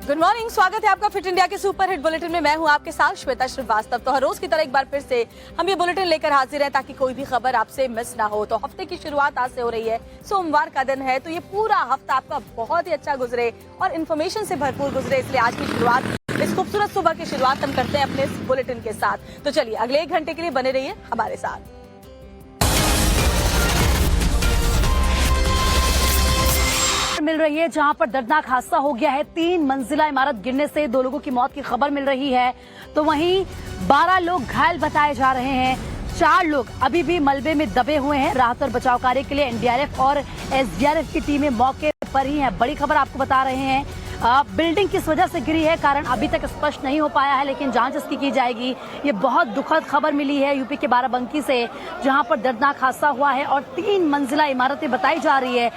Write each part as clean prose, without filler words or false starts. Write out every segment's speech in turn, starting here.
Good morning, स्वागत है आपका फिट इंडिया के सुपर हिट बुलेटिन में। मैं हूं आपके साथ श्वेता श्रीवास्तव। तो हर रोज की तरह एक बार फिर से हम ये बुलेटिन लेकर हाजिर हैं ताकि कोई भी खबर आपसे मिस ना हो। तो हफ्ते की शुरुआत आज से हो रही है, सोमवार का दिन है, तो ये पूरा हफ्ता आपका बहुत ही अच्छा गुजरे और इन्फॉर्मेशन से भरपूर गुजरे। इसलिए आज की शुरुआत, इस खूबसूरत सुबह की शुरुआत हम करते हैं अपने इस बुलेटिन के साथ। तो चलिए अगले 1 घंटे के लिए बने रहिए हमारे साथ। मिल रही है जहां पर दर्दनाक हादसा हो गया है। 3 मंजिला इमारत गिरने से 2 लोगों की मौत की खबर मिल रही है, तो वहीं 12 लोग घायल बताए जा रहे हैं। 4 लोग अभी भी मलबे में दबे हुए हैं। राहत और बचाव कार्य के लिए एनडीआरएफ और एसडीआरएफ की टीमें मौके पर ही हैं। बड़ी खबर आपको बता रहे हैं, बिल्डिंग किस वजह से गिरी है कारण अभी तक स्पष्ट नहीं हो पाया है, लेकिन जांच इसकी की जाएगी। ये बहुत दुखद खबर मिली है यूपी के बाराबंकी से, जहां पर दर्दनाक हादसा हुआ है और 3 मंजिला इमारतें बताई जा रही है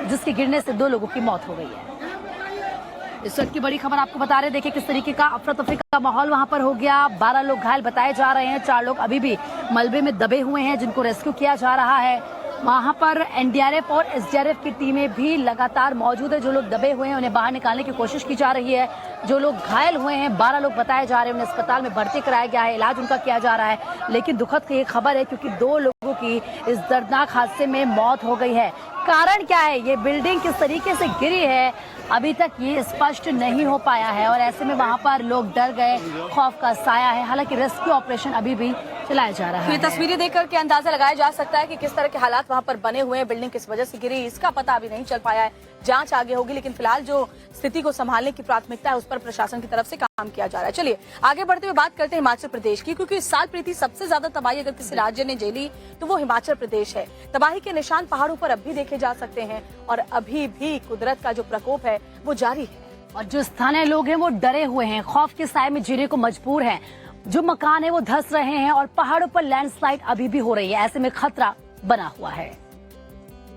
जिसके गिरने से 2 लोगों की मौत हो गई है। इस वक्त की बड़ी खबर आपको बता रहे हैं, देखिए किस तरीके का अफरा तफरी का माहौल वहां पर हो गया। 12 लोग घायल बताए जा रहे हैं, 4 लोग अभी भी मलबे में दबे हुए हैं जिनको रेस्क्यू किया जा रहा है। वहां पर एनडीआरएफ और एसडीआरएफ की टीमें भी लगातार मौजूद है। जो लोग दबे हुए हैं उन्हें बाहर निकालने की कोशिश की जा रही है। जो लोग घायल हुए हैं, 12 लोग बताए जा रहे हैं, उन्हें अस्पताल में भर्ती कराया गया है, इलाज उनका किया जा रहा है। लेकिन दुखद ये खबर है क्योंकि 2 लोगों की इस दर्दनाक हादसे में मौत हो गई है। कारण क्या है, ये बिल्डिंग किस तरीके से गिरी है, अभी तक ये स्पष्ट नहीं हो पाया है और ऐसे में वहां पर लोग डर गए, खौफ का साया है। हालांकि रेस्क्यू ऑपरेशन अभी भी चलाया जा रहा है। ये तस्वीरें देखकर के अंदाजा लगाया जा सकता है कि किस तरह के हालात वहां पर बने हुए हैं। बिल्डिंग किस वजह से गिरी इसका पता अभी नहीं चल पाया है, जांच आगे होगी, लेकिन फिलहाल जो स्थिति को संभालने की प्राथमिकता है उस पर प्रशासन की तरफ से काम किया जा रहा है। चलिए आगे बढ़ते हुए बात करते हैं हिमाचल प्रदेश की, क्योंकि इस साल प्रीति सबसे ज्यादा तबाही अगर किसी राज्य ने झेली तो वो हिमाचल प्रदेश है। तबाही के निशान पहाड़ों पर अब भी देखे जा सकते हैं और अभी भी कुदरत का जो प्रकोप है वो जारी है। और जो स्थानीय लोग हैं वो डरे हुए हैं, खौफ के साए में जीने को मजबूर हैं। जो मकान है वो धंस रहे हैं और पहाड़ों पर लैंडस्लाइड अभी भी हो रही है। ऐसे में खतरा बना हुआ है।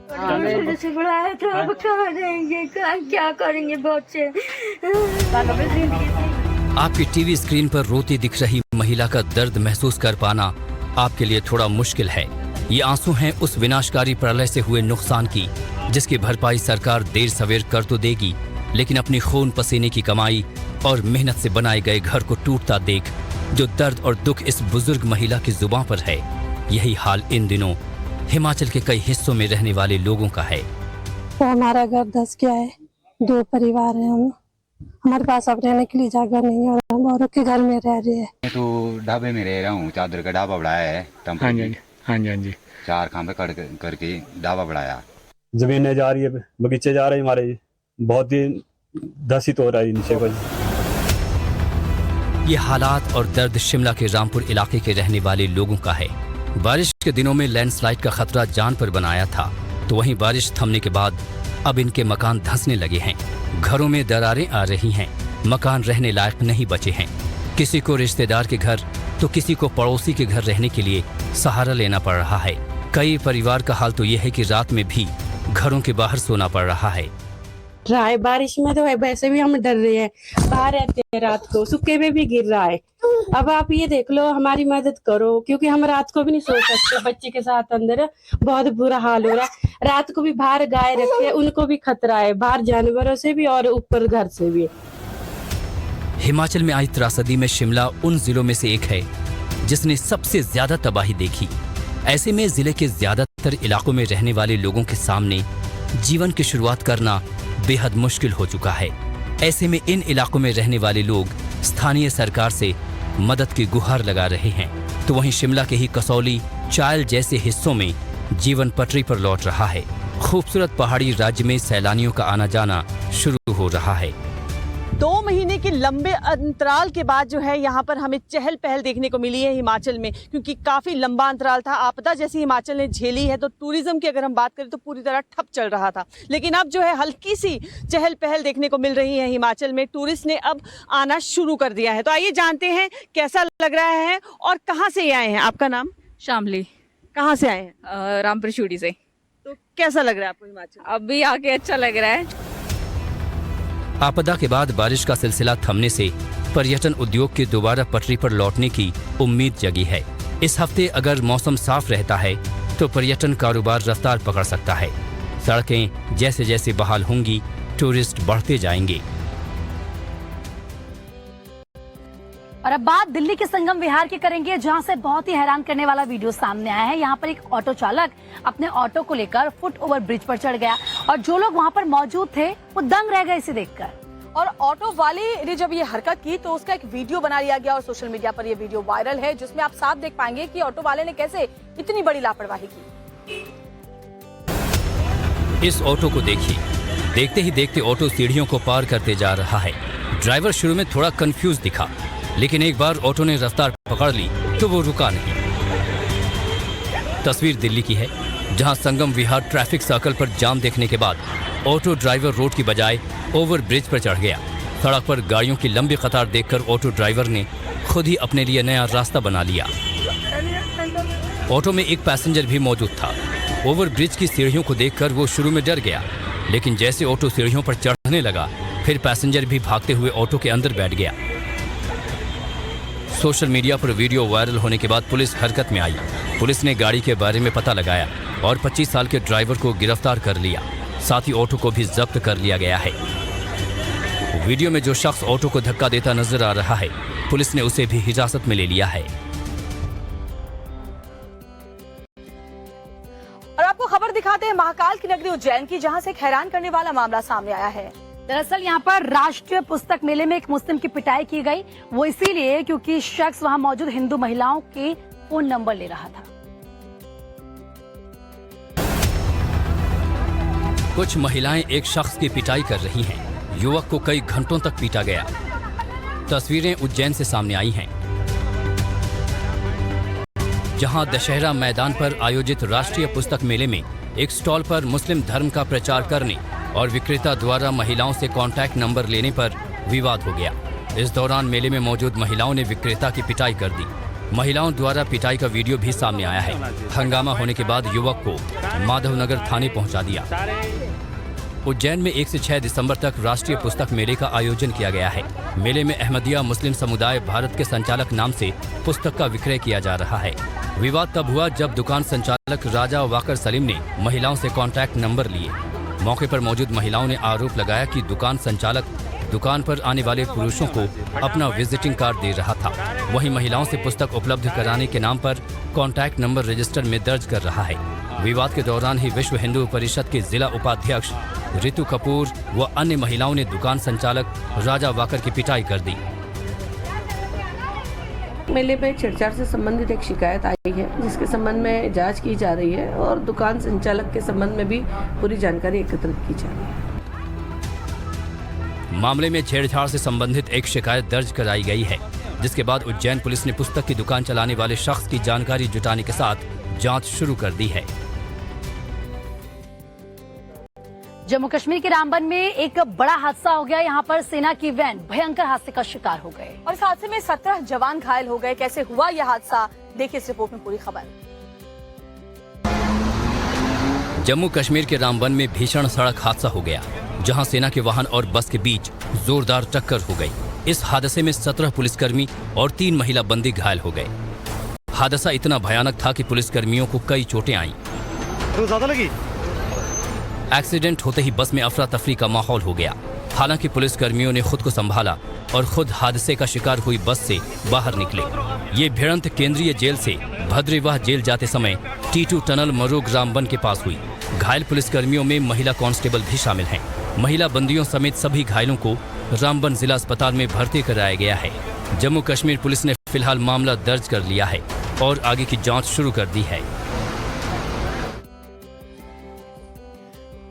से बड़ा है तो अब कहाँ रहेंगे, क्या करेंगे बच्चे। आपकी टीवी स्क्रीन पर रोती दिख रही महिला का दर्द महसूस कर पाना आपके लिए थोड़ा मुश्किल है। ये आंसू हैं उस विनाशकारी प्रलय से हुए नुकसान की, जिसकी भरपाई सरकार देर सवेर कर तो देगी, लेकिन अपनी खून पसीने की कमाई और मेहनत से बनाए गए घर को टूटता देख जो दर्द और दुख इस बुजुर्ग महिला की जुबान पर है, यही हाल इन दिनों हिमाचल के कई हिस्सों में रहने वाले लोगों का है। तो हमारा घर धस गया है, 2 परिवार हैं हम, हमारे पास अब रहने के लिए जगह नहीं है और हम औरों के घर में रह रहे हैं। मैं तो ढाबे में रह रहा हूँ, चादर का ढाबा बढ़ाया है। हाँ जी 4 खांबे करके ढाबा बढ़ाया। जमीनें जा रही है, बगीचे जा रहे हैं हमारे, बहुत ही दसित हो रहा है नीचे को। ये हालात और दर्द शिमला के रामपुर इलाके के रहने वाले लोगों का है। बारिश के दिनों में लैंडस्लाइड का खतरा जान पर बनाया था, तो वहीं बारिश थमने के बाद अब इनके मकान धंसने लगे हैं। घरों में दरारें आ रही हैं, मकान रहने लायक नहीं बचे हैं। किसी को रिश्तेदार के घर तो किसी को पड़ोसी के घर रहने के लिए सहारा लेना पड़ रहा है। कई परिवार का हाल तो यह है कि रात में भी घरों के बाहर सोना पड़ रहा है। बारिश में तो वैसे भी हम डर रहे हैं, बाहर रहते हैं, रात को सूखे में भी गिर रहा है। अब आप ये देख लो, हमारी मदद करो, क्योंकि हम रात को भी नहीं सो सकते, बच्चे के साथ अंदर बहुत बुरा हाल हो रहा है। रात को भी बाहर गाय रखे, उनको भी खतरा है, बाहर जानवरों से भी और ऊपर घर से भी। हिमाचल में आई त्रासदी में शिमला उन जिलों में से एक है जिसने सबसे ज्यादा तबाही देखी। ऐसे में जिले के ज्यादातर इलाकों में रहने वाले लोगों के सामने जीवन की शुरुआत करना बेहद मुश्किल हो चुका है। ऐसे में इन इलाकों में रहने वाले लोग स्थानीय सरकार से मदद की गुहार लगा रहे हैं, तो वहीं शिमला के ही कसौली, चायल जैसे हिस्सों में जीवन पटरी पर लौट रहा है। खूबसूरत पहाड़ी राज्य में सैलानियों का आना जाना शुरू हो रहा है। 2 महीने के लंबे अंतराल के बाद जो है यहाँ पर हमें चहल पहल देखने को मिली है हिमाचल में, क्योंकि काफ़ी लंबा अंतराल था। आपदा जैसी हिमाचल ने झेली है तो टूरिज्म की अगर हम बात करें तो पूरी तरह ठप चल रहा था, लेकिन अब जो है हल्की सी चहल पहल देखने को मिल रही है हिमाचल में। टूरिस्ट ने अब आना शुरू कर दिया है, तो आइए जानते हैं कैसा लग रहा है और कहाँ से आए हैं। आपका नाम? शामली। कहाँ से आए हैं? रामपुर चूड़ी से। तो कैसा लग रहा है आपको हिमाचल? अभी आके अच्छा लग रहा है। आपदा के बाद बारिश का सिलसिला थमने से पर्यटन उद्योग के दोबारा पटरी पर लौटने की उम्मीद जगी है। इस हफ्ते अगर मौसम साफ रहता है तो पर्यटन कारोबार रफ्तार पकड़ सकता है। सड़कें जैसे जैसे बहाल होंगी, टूरिस्ट बढ़ते जाएंगे। और अब बात दिल्ली के संगम विहार की करेंगे, जहां से बहुत ही हैरान करने वाला वीडियो सामने आया है। यहां पर एक ऑटो चालक अपने ऑटो को लेकर फुट ओवर ब्रिज पर चढ़ गया और जो लोग वहां पर मौजूद थे वो दंग रह गए इसे देखकर। और ऑटो वाले ने जब ये हरकत की तो उसका एक वीडियो बना लिया गया और सोशल मीडिया पर ये वीडियो वायरल है, जिसमें आप साफ देख पाएंगे कि ऑटो वाले ने कैसे इतनी बड़ी लापरवाही की। इस ऑटो को देखिए, देखते ही देखते ऑटो सीढ़ियों को पार करते जा रहा है। ड्राइवर शुरू में थोड़ा कंफ्यूज दिखा, लेकिन एक बार ऑटो ने रफ्तार पकड़ ली तो वो रुका नहीं। तस्वीर दिल्ली की है, जहां संगम विहार ट्रैफिक सर्कल पर जाम देखने के बाद ऑटो ड्राइवर रोड की बजाय ओवर ब्रिज पर चढ़ गया। सड़क पर गाड़ियों की लंबी कतार देखकर ऑटो ड्राइवर ने खुद ही अपने लिए नया रास्ता बना लिया। ऑटो में एक पैसेंजर भी मौजूद था। ओवर ब्रिज की सीढ़ियों को देखकर वो शुरू में डर गया, लेकिन जैसे ऑटो सीढ़ियों पर चढ़ने लगा, फिर पैसेंजर भी भागते हुए ऑटो के अंदर बैठ गया। सोशल मीडिया पर वीडियो वायरल होने के बाद पुलिस हरकत में आई। पुलिस ने गाड़ी के बारे में पता लगाया और 25 साल के ड्राइवर को गिरफ्तार कर लिया। साथ ही ऑटो को भी जब्त कर लिया गया है। वीडियो में जो शख्स ऑटो को धक्का देता नजर आ रहा है, पुलिस ने उसे भी हिरासत में ले लिया है। और आपको खबर दिखाते हैं महाकाल की नगरी उज्जैन की, जहां से एक हैरान करने वाला मामला सामने आया है। दरअसल यहाँ पर राष्ट्रीय पुस्तक मेले में एक मुस्लिम की पिटाई की गई, वो इसीलिए क्योंकि शख्स वहाँ मौजूद हिंदू महिलाओं के फोन नंबर ले रहा था। कुछ महिलाएं एक शख्स की पिटाई कर रही हैं। युवक को कई घंटों तक पीटा गया। तस्वीरें उज्जैन से सामने आई हैं, जहां दशहरा मैदान पर आयोजित राष्ट्रीय पुस्तक मेले में एक स्टॉल पर मुस्लिम धर्म का प्रचार करने और विक्रेता द्वारा महिलाओं से कॉन्टैक्ट नंबर लेने पर विवाद हो गया। इस दौरान मेले में मौजूद महिलाओं ने विक्रेता की पिटाई कर दी। महिलाओं द्वारा पिटाई का वीडियो भी सामने आया है। हंगामा होने के बाद युवक को माधवनगर थाने पहुंचा दिया। उज्जैन में 1 से 6 दिसंबर तक राष्ट्रीय पुस्तक मेले का आयोजन किया गया है। मेले में अहमदिया मुस्लिम समुदाय भारत के संचालक नाम से पुस्तक का विक्रय किया जा रहा है। विवाद तब हुआ जब दुकान संचालक राजा वाकर सलीम ने महिलाओं से कॉन्टैक्ट नंबर लिए। मौके पर मौजूद महिलाओं ने आरोप लगाया कि दुकान संचालक दुकान पर आने वाले पुरुषों को अपना विजिटिंग कार्ड दे रहा था, वहीं महिलाओं से पुस्तक उपलब्ध कराने के नाम पर कॉन्टैक्ट नंबर रजिस्टर में दर्ज कर रहा है। विवाद के दौरान ही विश्व हिंदू परिषद के जिला उपाध्यक्ष रितु कपूर व अन्य महिलाओं ने दुकान संचालक राजा वाकर की पिटाई कर दी। मेले पे छेड़छाड़ से संबंधित एक शिकायत आई है, जिसके संबंध में जांच की जा रही है और दुकान संचालक के संबंध में भी पूरी जानकारी एकत्रित की जा रही है। मामले में छेड़छाड़ से संबंधित एक शिकायत दर्ज कराई गई है, जिसके बाद उज्जैन पुलिस ने पुस्तक की दुकान चलाने वाले शख्स की जानकारी जुटाने के साथ जांच शुरू कर दी है। जम्मू कश्मीर के रामबन में एक बड़ा हादसा हो गया। यहाँ पर सेना की वैन भयंकर हादसे का शिकार हो गए और इस हादसे में 17 जवान घायल हो गए। कैसे हुआ यह हादसा, देखिए इस रिपोर्ट में पूरी खबर। जम्मू कश्मीर के रामबन में भीषण सड़क हादसा हो गया, जहां सेना के वाहन और बस के बीच जोरदार टक्कर हो गई। इस हादसे में 17 पुलिसकर्मी और 3 महिला बंदी घायल हो गए। हादसा इतना भयानक था कि पुलिसकर्मियों को कई चोटें आईं। तो ज्यादा लगी। एक्सीडेंट होते ही बस में अफरा तफरी का माहौल हो गया। हालांकि पुलिसकर्मियों ने खुद को संभाला और खुद हादसे का शिकार हुई बस से बाहर निकले। ये भिड़ंत केंद्रीय जेल से भद्रवाह जेल जाते समय टीटू टनल मरोग रामबन के पास हुई। घायल पुलिसकर्मियों में महिला कांस्टेबल भी शामिल हैं। महिला बंदियों समेत सभी घायलों को रामबन जिला अस्पताल में भर्ती कराया गया है। जम्मू कश्मीर पुलिस ने फिलहाल मामला दर्ज कर लिया है और आगे की जांच शुरू कर दी है।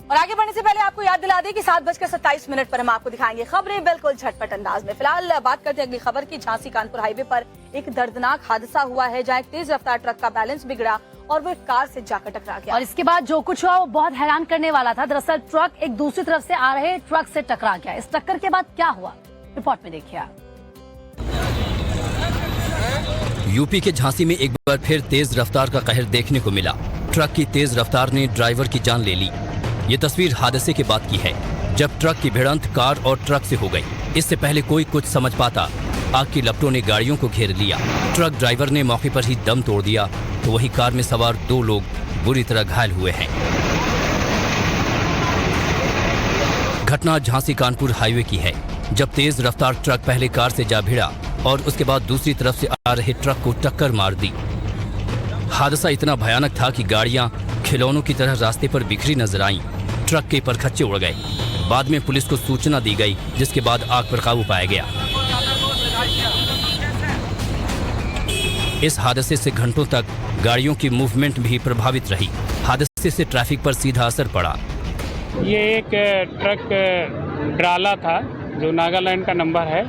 और आगे बढ़ने से पहले आपको याद दिला दें कि 7:27 पर हम आपको दिखाएंगे खबरें बिल्कुल झटपट अंदाज में। फिलहाल बात करते हैं अगली खबर की। झांसी कानपुर हाईवे पर एक दर्दनाक हादसा हुआ है, जहां एक तेज रफ्तार ट्रक का बैलेंस बिगड़ा और वो एक कार से जाकर टकरा गया। और इसके बाद जो कुछ हुआ वो बहुत हैरान करने वाला था। दरअसल ट्रक एक दूसरी तरफ से आ रहे ट्रक से टकरा गया। इस टक्कर के बाद क्या हुआ, रिपोर्ट में देखिए आप। यूपी के झांसी में एक बार फिर तेज रफ्तार का कहर देखने को मिला। ट्रक की तेज रफ्तार ने ड्राइवर की जान ले ली। ये तस्वीर हादसे के बाद की है, जब ट्रक की भिड़ंत कार और ट्रक से हो गई। इससे पहले कोई कुछ समझ पाता, आग की लपटों ने गाड़ियों को घेर लिया। ट्रक ड्राइवर ने मौके पर ही दम तोड़ दिया, तो वही कार में सवार 2 लोग बुरी तरह घायल हुए हैं। घटना झांसी कानपुर हाईवे की है, जब तेज रफ्तार ट्रक पहले कार से जा भिड़ा और उसके बाद दूसरी तरफ से आ रहे ट्रक को टक्कर मार दी। हादसा इतना भयानक था कि गाड़ियां खिलौनों की तरह रास्ते पर बिखरी नजर आईं। ट्रक के परखच्चे उड़ गए। बाद में पुलिस को सूचना दी गई, जिसके बाद आग पर काबू पाया गया। इस हादसे से घंटों तक गाड़ियों की मूवमेंट भी प्रभावित रही। हादसे से ट्रैफिक पर सीधा असर पड़ा। ये एक ट्रक ट्राला था जो नागालैंड का नंबर है।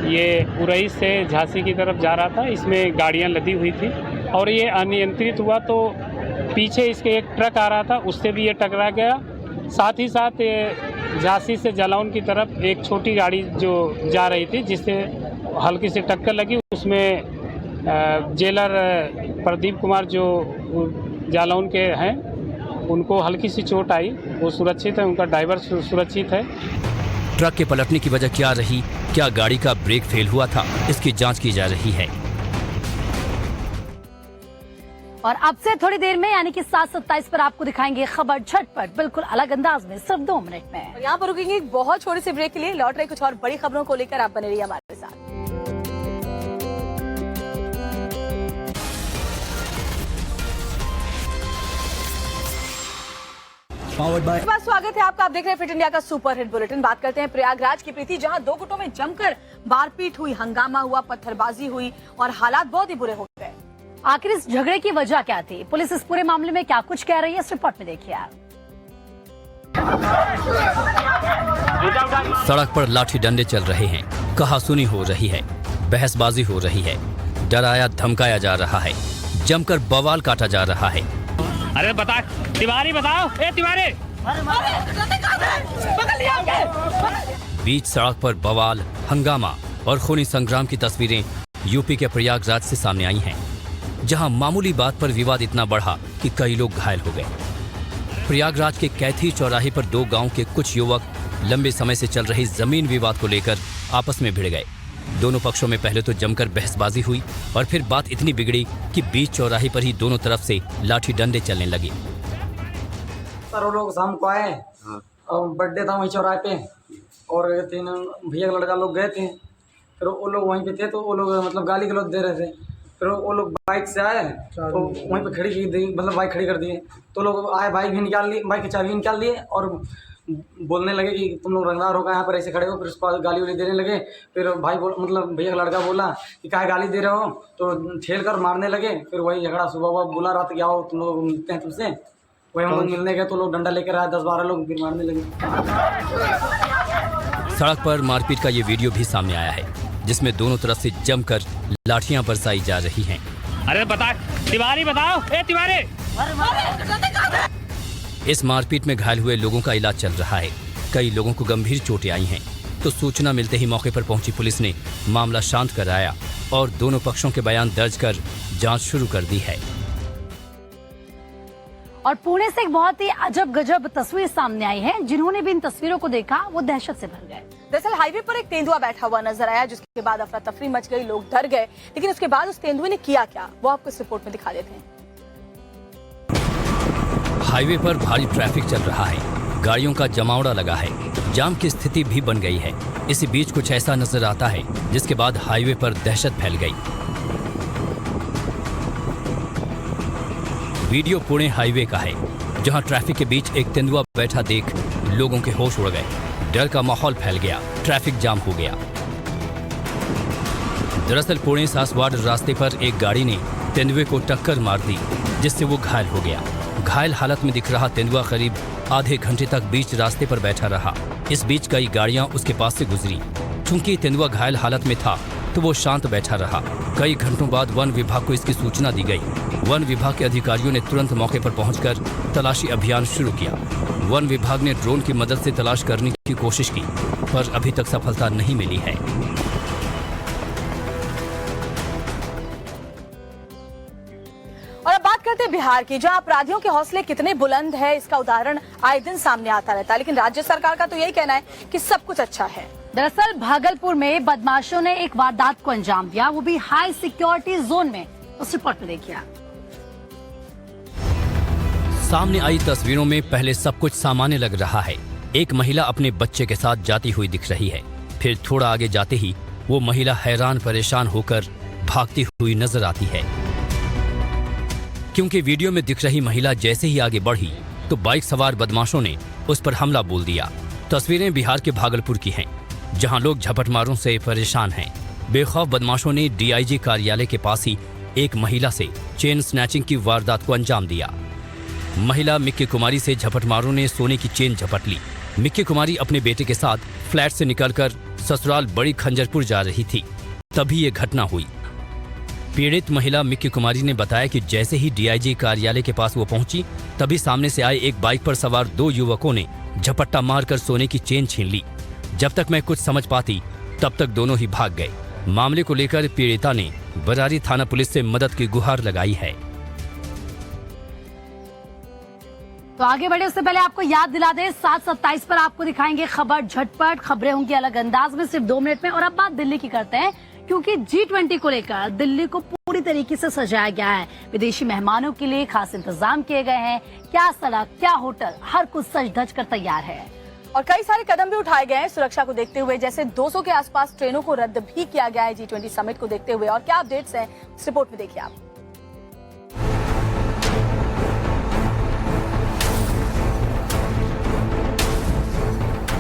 ये उरई से झांसी की तरफ जा रहा था। इसमें गाड़ियां लदी हुई थी और ये अनियंत्रित हुआ तो पीछे इसके एक ट्रक आ रहा था, उससे भी ये टकरा गया। साथ ही साथ झांसी से जालौन की तरफ एक छोटी गाड़ी जो जा रही थी, जिससे हल्की सी टक्कर लगी। उसमें जेलर प्रदीप कुमार जो जालौन के हैं, उनको हल्की सी चोट आई। वो सुरक्षित है, उनका ड्राइवर सुरक्षित है। ट्रक के पलटने की वजह क्या रही? क्या गाड़ी का ब्रेक फेल हुआ था? इसकी जांच की जा रही है। और अब से थोड़ी देर में यानी कि 7:27 पर आपको दिखाएंगे खबर झटपट, बिल्कुल अलग अंदाज में, सिर्फ 2 मिनट में। और यहाँ पर रुकेंगे एक बहुत छोटी सी ब्रेक के लिए। लौट रहे कुछ और बड़ी खबरों को लेकर, आप बने रहिए हमारे साथ। स्वागत है आपका। आप देख रहे हैं फिट इंडिया का सुपर हिट बुलेटिन। बात करते हैं प्रयागराज की प्रीति, जहां 2 गुटों में जमकर मारपीट हुई, हंगामा हुआ, पत्थरबाजी हुई और हालात बहुत ही बुरे हो गए। आखिर इस झगड़े की वजह क्या थी? पुलिस इस पूरे मामले में क्या कुछ कह रही है, इस रिपोर्ट में देखिए आप। सड़क पर लाठी डंडे चल रहे हैं, कहासुनी हो रही है, बहसबाजी हो रही है, डराया धमकाया जा रहा है, जमकर बवाल काटा जा रहा है। अरे बता तिवारी, बताओ ए तिवारी। बीच सड़क पर बवाल, हंगामा और खूनी संग्राम की तस्वीरें यूपी के प्रयागराज से सामने आई हैं, जहां मामूली बात पर विवाद इतना बढ़ा कि कई लोग घायल हो गए। प्रयागराज के कैथी चौराहे पर 2 गांव के कुछ युवक लंबे समय से चल रहे जमीन विवाद को लेकर आपस में भिड़ गए। दोनों पक्षों में पहले तो जमकर बहसबाजी हुई और फिर बात इतनी बिगड़ी कि बीच चौराहे पर ही दोनों तरफ से लाठी डंडे चलने लगे। सर वो लोग शाम को आए और बर्थडे था वहीं चौराहे पे, और 3 भैया का लड़का लोग गए थे। फिर वो लोग वहीं पे थे तो वो लोग मतलब गाली गलौज दे रहे थे। फिर वो लोग बाइक से आए तो वहीं पे खड़ी की दी, मतलब बाइक खड़ी कर दिए। तो लोग आए, बाइक भी निकाल ली, बाइक की चाबी निकाल लिए और बोलने लगे कि तुम लोग रंगदार होगा यहाँ पर ऐसे खड़े हो। फिर उसको गाली वाली देने लगे। फिर भाई मतलब भैया का लड़का बोला कि काहे गाली दे रहे हो, तो ठेल कर मारने लगे। फिर वही झगड़ा सुबह बोला रात क्या हो तुम लोग मिलते हैं तुमसे। वही हम लोग मिलने गए तो लोग डंडा लेकर आए, 10-12 लोग, फिर मारने लगे। सड़क पर मारपीट का ये वीडियो भी सामने आया है, जिसमें दोनों तरफ से जमकर लाठियां बरसाई जा रही हैं। अरे बता तिवारी, बताओ ए तिवारी। इस मारपीट में घायल हुए लोगों का इलाज चल रहा है। कई लोगों को गंभीर चोटें आई हैं। तो सूचना मिलते ही मौके पर पहुंची पुलिस ने मामला शांत कराया और दोनों पक्षों के बयान दर्ज कर जांच शुरू कर दी है। और पुणे से एक बहुत ही अजब गजब तस्वीर सामने आई है। जिन्होंने भी इन तस्वीरों को देखा वो दहशत से भर गए। दरअसल हाईवे पर एक तेंदुआ बैठा हुआ नजर आया, जिसके बाद अफरा तफरी मच गई, लोग डर गए। लेकिन उसके बाद उस तेंदुए ने किया क्या, वो आपको इस रिपोर्ट में दिखा देते हैं। हाईवे पर भारी ट्रैफिक चल रहा है, गाड़ियों का जमावड़ा लगा है, जाम की स्थिति भी बन गई है। इसी बीच कुछ ऐसा नजर आता है जिसके बाद हाईवे पर दहशत फैल गई। वीडियो पुणे हाईवे का है, जहां ट्रैफिक के बीच एक तेंदुआ बैठा देख लोगों के होश उड़ गए। डर का माहौल फैल गया, ट्रैफिक जाम हो गया। दरअसल पुणे सासवाड़ रास्ते पर एक गाड़ी ने तेंदुए को टक्कर मार दी, जिससे वो घायल हो गया। घायल हालत में दिख रहा तेंदुआ करीब आधे घंटे तक बीच रास्ते पर बैठा रहा। इस बीच कई गाड़ियां उसके पास से गुजरी। चूंकि तेंदुआ घायल हालत में था तो वो शांत बैठा रहा। कई घंटों बाद वन विभाग को इसकी सूचना दी गई। वन विभाग के अधिकारियों ने तुरंत मौके पर पहुंचकर तलाशी अभियान शुरू किया। वन विभाग ने ड्रोन की मदद से तलाश करने की कोशिश की, पर अभी तक सफलता नहीं मिली है। और अब बात करते हैं बिहार की, जहां अपराधियों के हौसले कितने बुलंद है, इसका उदाहरण आए दिन सामने आता रहता है। लेकिन राज्य सरकार का तो यही कहना है कि सब कुछ अच्छा है। दरअसल भागलपुर में बदमाशों ने एक वारदात को अंजाम दिया, वो भी हाई सिक्योरिटी जोन में। उस रिपोर्ट में देखिए। सामने आई तस्वीरों में पहले सब कुछ सामान्य लग रहा है। एक महिला अपने बच्चे के साथ जाती हुई दिख रही है। फिर थोड़ा आगे जाते ही वो महिला हैरान परेशान होकर भागती हुई नजर आती है, क्योंकि वीडियो में दिख रही महिला जैसे ही आगे बढ़ी तो बाइक सवार बदमाशों ने उस पर हमला बोल दिया। तस्वीरें बिहार के भागलपुर की हैं, जहां लोग झपटमारों से परेशान हैं। बेखौफ बदमाशों ने डीआईजी कार्यालय के पास ही एक महिला से चेन स्नैचिंग की वारदात को अंजाम दिया। महिला मिक्की कुमारी से झपटमारों ने सोने की चेन झपट ली। मिक्की कुमारी अपने बेटे के साथ फ्लैट से निकलकर ससुराल बड़ी खंजरपुर जा रही थी, तभी ये घटना हुई। पीड़ित महिला मिक्की कुमारी ने बताया कि जैसे ही डीआईजी कार्यालय के पास वो पहुंची, तभी सामने से आए एक बाइक पर सवार 2 युवकों ने झपट्टा मारकर सोने की चेन छीन ली। जब तक मैं कुछ समझ पाती तब तक दोनों ही भाग गए। मामले को लेकर पीड़िता ने बरारी थाना पुलिस से मदद की गुहार लगाई है। तो आगे बढ़े उससे पहले आपको याद दिला दें, 7:27 पर आपको दिखाएंगे खबर झटपट। खबरें होंगी अलग अंदाज में, सिर्फ 2 मिनट में। और अब बात दिल्ली की करते हैं, क्योंकि G20 को लेकर दिल्ली को पूरी तरीके से सजाया गया है। विदेशी मेहमानों के लिए खास इंतजाम किए गए हैं। क्या सड़क, क्या होटल, हर कुछ सज धज कर तैयार है। और कई सारे कदम भी उठाए गए हैं सुरक्षा को देखते हुए, जैसे 200 के आसपास ट्रेनों को रद्द भी किया गया है G20 समिट को देखते हुए। और क्या अपडेट्स हैं इस रिपोर्ट में देखिए आप।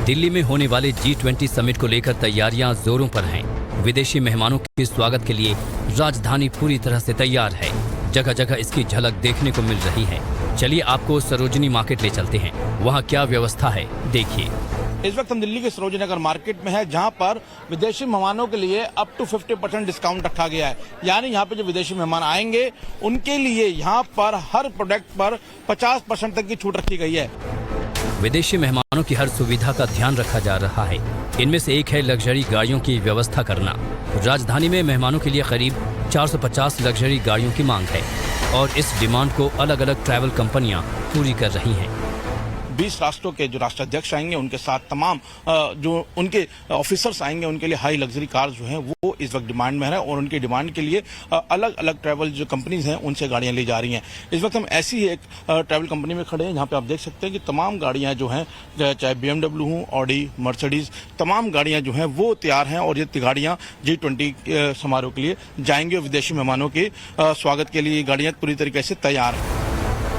दिल्ली में होने वाले G20 समिट को लेकर तैयारियां जोरों पर हैं। विदेशी मेहमानों के स्वागत के लिए राजधानी पूरी तरह से तैयार है। जगह जगह इसकी झलक देखने को मिल रही है। चलिए आपको सरोजनी मार्केट ले चलते हैं, वहाँ क्या व्यवस्था है देखिए। इस वक्त हम दिल्ली के सरोजनी नगर मार्केट में है, जहां पर विदेशी मेहमानों के लिए अप टू 50% डिस्काउंट रखा गया है। यानी यहां पे जो विदेशी मेहमान आएंगे उनके लिए यहां पर हर प्रोडक्ट पर 50% तक की छूट रखी गई है। विदेशी मेहमानों की हर सुविधा का ध्यान रखा जा रहा है। इनमें से एक है लग्जरी गाड़ियों की व्यवस्था करना। राजधानी में मेहमानों के लिए करीब 450 लग्जरी गाड़ियों की मांग है और इस डिमांड को अलग अलग ट्रैवल कंपनियां पूरी कर रही हैं। 20 राष्ट्रों के जो राष्ट्राध्यक्ष आएंगे, उनके साथ तमाम जो उनके ऑफिसर्स आएंगे, उनके लिए हाई लग्जरी कार जो हैं वो इस वक्त डिमांड में है और उनकी डिमांड के लिए अलग अलग ट्रैवल जो कंपनीज हैं उनसे गाड़ियां ली जा रही हैं। इस वक्त हम ऐसी ही एक ट्रैवल कंपनी में खड़े हैं, जहां पे आप देख सकते हैं कि तमाम गाड़ियां जो हैं, चाहे BMW हो, ऑडी, मर्सिडीज, तमाम गाड़ियां जो हैं वो तैयार हैं और ये गाड़ियां G20 समारोह के लिए जाएंगी और विदेशी मेहमानों के स्वागत के लिए ये गाड़ियां पूरी तरीके से तैयार हैं।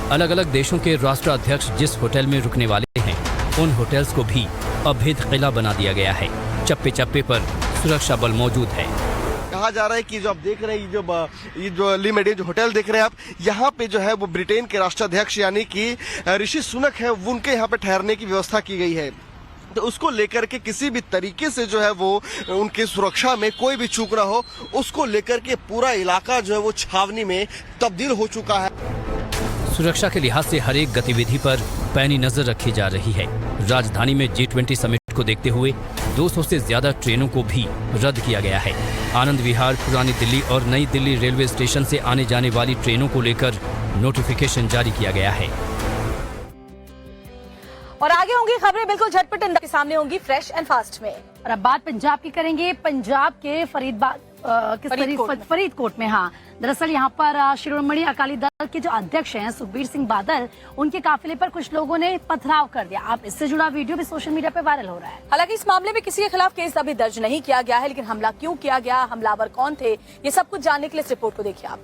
अलग अलग देशों के राष्ट्राध्यक्ष जिस होटल में रुकने वाले हैं, उन होटल्स को भी अभेद किला बना दिया गया है। चप्पे चप्पे पर सुरक्षा बल मौजूद है। कहा जा रहा है कि जो आप देख रहे हैं, ये जो ली मेडियन जो होटल देख रहे हैं आप, यहाँ पे जो है वो ब्रिटेन के राष्ट्राध्यक्ष यानी कि ऋषि सुनक है, उनके यहाँ पे ठहरने की व्यवस्था की गई है। तो उसको लेकर के किसी भी तरीके से जो है वो उनकी सुरक्षा में कोई भी चूक ना हो, उसको लेकर के पूरा इलाका जो है वो छावनी में तब्दील हो चुका है। सुरक्षा के लिहाज से हर एक गतिविधि पर पैनी नजर रखी जा रही है। राजधानी में G20 समिट को देखते हुए 200 से ज्यादा ट्रेनों को भी रद्द किया गया है। आनंद विहार, पुरानी दिल्ली और नई दिल्ली रेलवे स्टेशन से आने जाने वाली ट्रेनों को लेकर नोटिफिकेशन जारी किया गया है। और आगे होंगी खबरें बिल्कुल झटपट के सामने होंगी फ्रेश एंड फास्ट में। और अब बात पंजाब की करेंगे। पंजाब के फरीदकोट में, हाँ, दरअसल यहाँ पर शिरोमणि अकाली दल के जो अध्यक्ष हैं सुखबीर सिंह बादल, उनके काफिले पर कुछ लोगों ने पथराव कर दिया। अब इससे जुड़ा वीडियो भी सोशल मीडिया पे वायरल हो रहा है। हालांकि इस मामले में किसी के खिलाफ केस अभी दर्ज नहीं किया गया है, लेकिन हमला क्यों किया गया, हमलावर कौन थे, ये सब कुछ जानने के लिए इस रिपोर्ट को देखिए आप।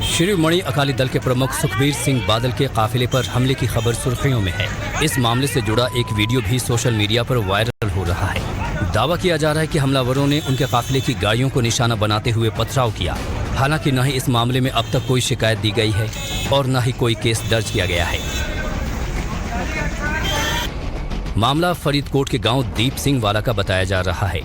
शिरोमणि अकाली दल के प्रमुख सुखबीर सिंह बादल के काफिले पर हमले की खबर सुर्खियों में है। इस मामले से जुड़ा एक वीडियो भी सोशल मीडिया पर वायरल हो रहा है। दावा किया जा रहा है कि हमलावरों ने उनके काफिले की गाड़ियों को निशाना बनाते हुए पथराव किया। हालांकि न ही इस मामले में अब तक कोई शिकायत दी गई है और न ही कोई केस दर्ज किया गया है। मामला फरीदकोट के गांव दीप सिंह वाला का बताया जा रहा है।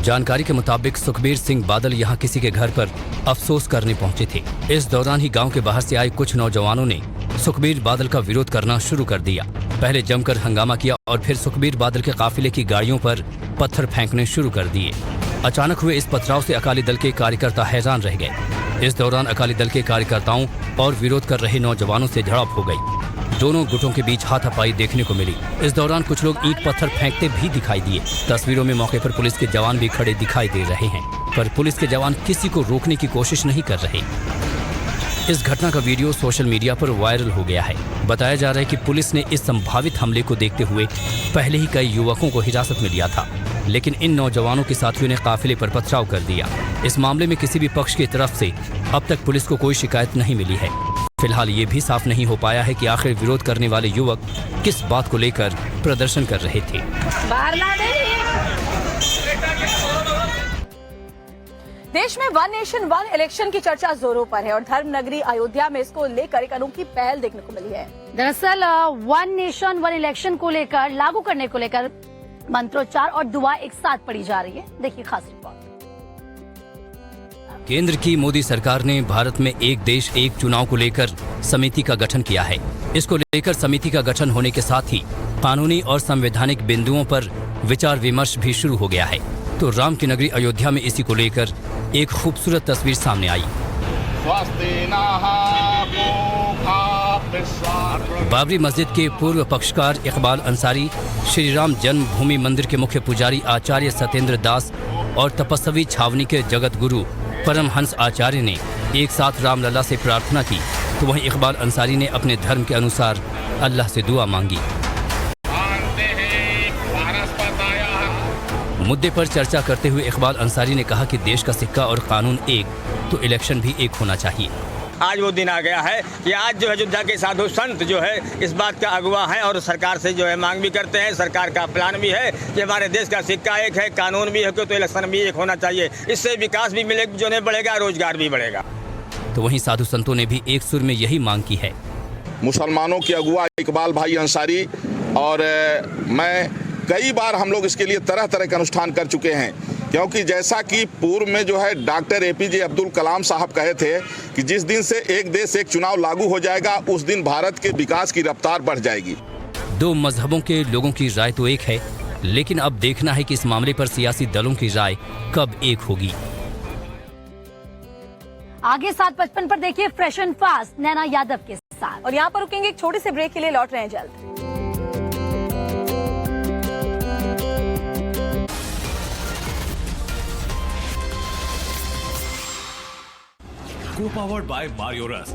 जानकारी के मुताबिक सुखबीर सिंह बादल यहां किसी के घर पर अफसोस करने पहुंचे थे। इस दौरान ही गांव के बाहर से आए कुछ नौजवानों ने सुखबीर बादल का विरोध करना शुरू कर दिया। पहले जमकर हंगामा किया और फिर सुखबीर बादल के काफिले की गाड़ियों पर पत्थर फेंकने शुरू कर दिए। अचानक हुए इस पथराव से अकाली दल के कार्यकर्ता हैरान रह गए। इस दौरान अकाली दल के कार्यकर्ताओं और विरोध कर रहे नौजवानों से झड़प हो गई। दोनों गुटों के बीच हाथापाई देखने को मिली। इस दौरान कुछ लोग ईंट पत्थर फेंकते भी दिखाई दिए। तस्वीरों में मौके पर पुलिस के जवान भी खड़े दिखाई दे रहे हैं, पर पुलिस के जवान किसी को रोकने की कोशिश नहीं कर रहे। इस घटना का वीडियो सोशल मीडिया पर वायरल हो गया है। बताया जा रहा है कि पुलिस ने इस संभावित हमले को देखते हुए पहले ही कई युवकों को हिरासत में लिया था, लेकिन इन नौजवानों के साथियों ने काफिले पर पथराव कर दिया। इस मामले में किसी भी पक्ष की तरफ से अब तक पुलिस को कोई शिकायत नहीं मिली है। फिलहाल ये भी साफ नहीं हो पाया है कि आखिर विरोध करने वाले युवक किस बात को लेकर प्रदर्शन कर रहे थे। देश में वन नेशन वन इलेक्शन की चर्चा जोरों पर है और धर्म नगरी अयोध्या में इसको लेकर एक अनोखी पहल देखने को मिली है। दरअसल वन नेशन वन इलेक्शन को लेकर लागू करने को लेकर मंत्रोच्चार और दुआ एक साथ पड़ी जा रही है। देखिए खास रिपोर्ट। केंद्र की मोदी सरकार ने भारत में एक देश एक चुनाव को लेकर समिति का गठन किया है। इसको लेकर समिति का गठन होने के साथ ही कानूनी और संवैधानिक बिंदुओं पर विचार विमर्श भी शुरू हो गया है। तो राम की नगरी अयोध्या में इसी को लेकर एक खूबसूरत तस्वीर सामने आई। बाबरी मस्जिद के पूर्व पक्षकार इकबाल अंसारी, श्री राम जन्मभूमि मंदिर के मुख्य पुजारी आचार्य सत्येंद्र दास और तपस्वी छावनी के जगत गुरु परमहंस आचार्य ने एक साथ रामलला से प्रार्थना की, तो वहीं इकबाल अंसारी ने अपने धर्म के अनुसार अल्लाह से दुआ मांगी। मुद्दे पर चर्चा करते हुए इकबाल अंसारी ने कहा कि देश का सिक्का और कानून एक, तो इलेक्शन भी एक होना चाहिए। आज वो दिन आ गया है कि आज जो है अयोध्या के साधु संत जो है इस बात का अगुवा है और सरकार से जो है मांग भी करते हैं। सरकार का प्लान भी है कि हमारे देश का सिक्का एक है, कानून भी है, तो इलेक्शन भी एक होना चाहिए। इससे विकास भी मिलेगा, जो नहीं बढ़ेगा, रोजगार भी बढ़ेगा। तो वहीं साधु संतों ने भी एक सुर में यही मांग की है। मुसलमानों के अगुवा इकबाल भाई अंसारी और मैं कई बार हम लोग इसके लिए तरह तरह के अनुष्ठान कर चुके हैं, क्योंकि जैसा कि पूर्व में जो है डॉक्टर APJ अब्दुल कलाम साहब कहे थे कि जिस दिन से एक देश एक चुनाव लागू हो जाएगा उस दिन भारत के विकास की रफ्तार बढ़ जाएगी। दो मजहबों के लोगों की राय तो एक है, लेकिन अब देखना है कि इस मामले पर सियासी दलों की राय कब एक होगी। आगे 7:55 पर देखिए फ्रेश एंड फास्ट नैना यादव के साथ, और यहाँ पर रुकेंगे एक छोटे से ब्रेक के लिए, लौट रहे हैं जल्द। Co-powered by Mario Rust.